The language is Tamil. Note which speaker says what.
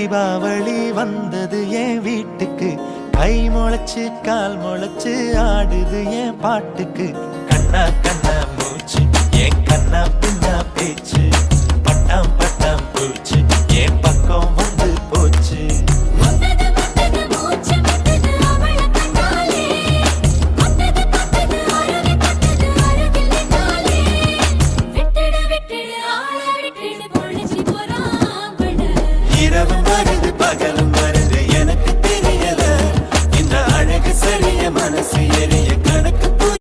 Speaker 1: தீபாவளி வந்தது என் வீட்டுக்கு, கை முளைச்சு கால் முளைச்சு ஆடுது என் பாட்டுக்கு. கண்ணா கண்ணா மூச்சு என் கண்ணா பின்னா பேச்சு, பட்டாம் பட்டாம் பூச்சு என் பக்கம் வந்து போச்சு.